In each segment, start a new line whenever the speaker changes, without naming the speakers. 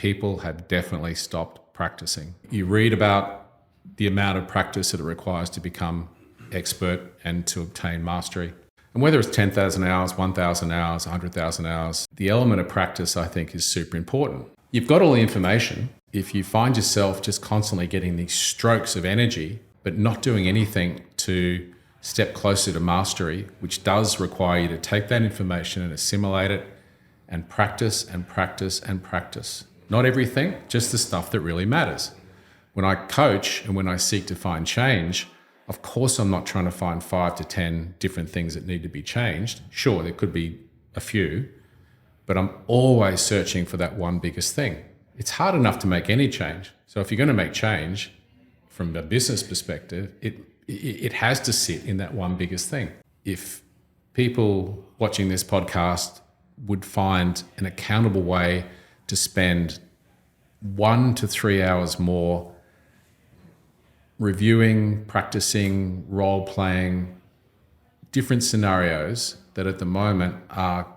people have definitely stopped practicing. You read about the amount of practice that it requires to become expert and to obtain mastery. And whether it's 10,000 hours, 1,000 hours, 100,000 hours, the element of practice, I think, is super important. You've got all the information. If you find yourself just constantly getting these strokes of energy, but not doing anything to step closer to mastery, which does require you to take that information and assimilate it and practice and practice and practice. Not everything, just the stuff that really matters. When I coach and when I seek to find change, of course I'm not trying to find 5 to 10 different things that need to be changed. Sure, there could be a few, but I'm always searching for that one biggest thing. It's hard enough to make any change. So if you're going to make change from a business perspective, it has to sit in that one biggest thing. If people watching this podcast would find an accountable way to spend 1 to 3 hours more reviewing, practicing, role-playing, different scenarios that at the moment are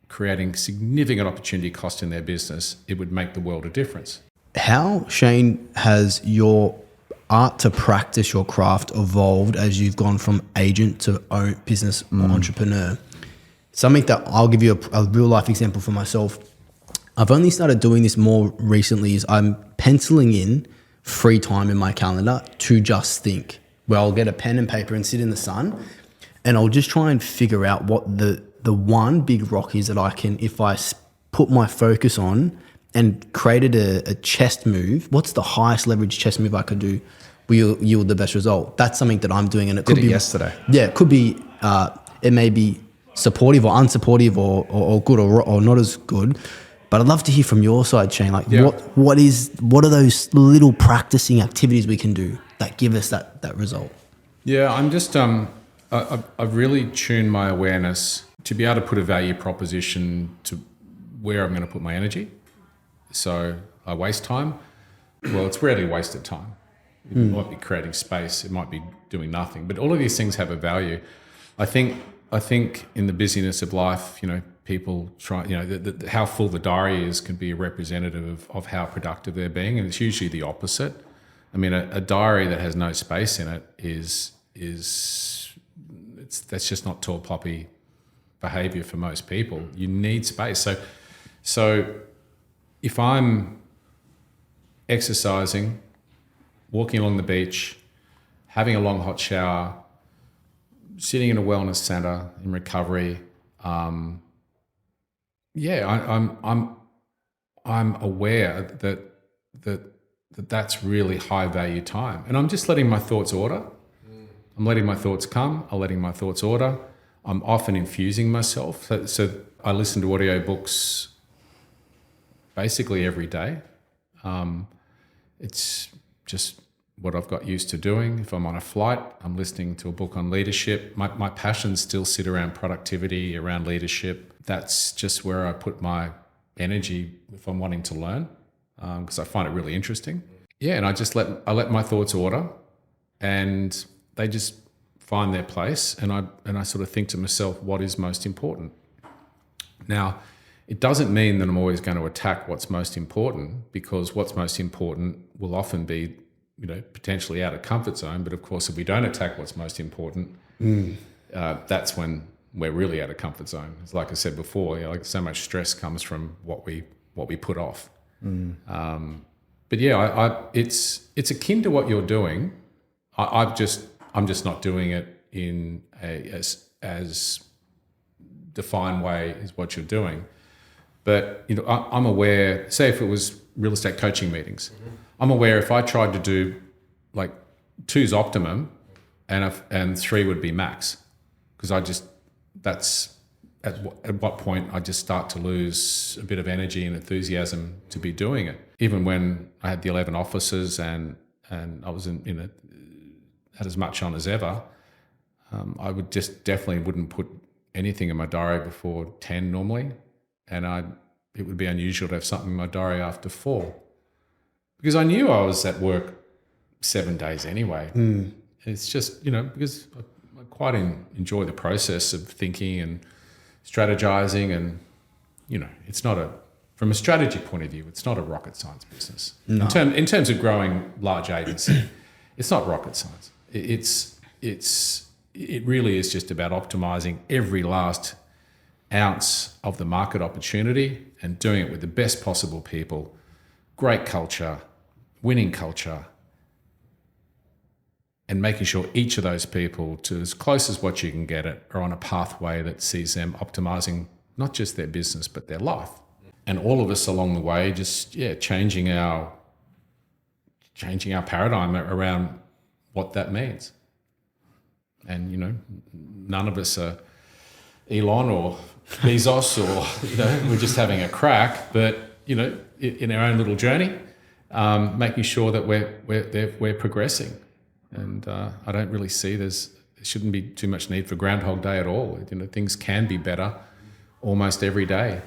creating significant opportunity cost in their business, it would make the world a difference.
How, Shane, has your art to practice your craft evolved as you've gone from agent to own business entrepreneur? Something that I'll give you a real life example for myself. I've only started doing this more recently is I'm penciling in free time in my calendar to just think, where I'll get a pen and paper and sit in the sun and I'll just try and figure out what the one big rock is that I can, if I put my focus on and created a chest move, what's the highest leverage chest move I could do will yield the best result? That's something that I'm doing, and it could be
yesterday.
Yeah, it could be, it may be supportive or unsupportive or good or not as good. But I'd love to hear from your side, Shane. Like, what are those little practicing activities we can do that give us that result?
Yeah, I'm just I've really tuned my awareness to be able to put a value proposition to where I'm going to put my energy. So I waste time. Well, it's rarely wasted time. It might be creating space. It might be doing nothing. But all of these things have a value. I think in the busyness of life, people try, how full the diary is can be a representative of how productive they're being, and it's usually the opposite. I mean, a diary that has no space in it that's just not tall poppy behavior for most people. You need space. So if I'm exercising, walking along the beach, having a long hot shower, sitting in a wellness center in recovery, I'm aware that's really high value time, and I'm just letting my thoughts order. I'm letting my thoughts come. I'm letting my thoughts order. I'm often infusing myself. So I listen to audiobooks basically every day. It's just what I've got used to doing. If I'm on a flight, I'm listening to a book on leadership. My passions still sit around productivity, around leadership. That's just where I put my energy if I'm wanting to learn, because I find it really interesting. Yeah, and I let my thoughts order, and they just find their place. And I sort of think to myself, what is most important? Now, it doesn't mean that I'm always going to attack what's most important, because what's most important will often be, potentially out of comfort zone. But of course, if we don't attack what's most important, that's when we're really out of comfort zone. It's like I said before, so much stress comes from what we put off. But yeah, it's akin to what you're doing. I'm just not doing it in as defined way as what you're doing. But I'm aware. Say if it was real estate coaching meetings, I'm aware if I tried to do like 2's optimum, and 3 would be max, because that's at what point I just start to lose a bit of energy and enthusiasm to be doing it. Even when I had the 11 offices and I was had as much on as ever, I would just definitely wouldn't put anything in my diary before 10 normally, and it would be unusual to have something in my diary after 4, because I knew I was at work 7 days anyway. It's just, because I quite enjoy the process of thinking and strategizing, and, it's not from a strategy point of view, it's not a rocket science business. In terms of growing large agency, it's not rocket science. It really is just about optimizing every last ounce of the market opportunity and doing it with the best possible people, great culture, winning culture, and making sure each of those people, to as close as what you can get it, are on a pathway that sees them optimizing not just their business, but their life. And all of us along the way, just changing our paradigm around what that means. And none of us are Elon or Bezos, or we're just having a crack. But in our own little journey, making sure that we're progressing. And I don't really see there shouldn't be too much need for Groundhog Day at all. Things can be better almost every day.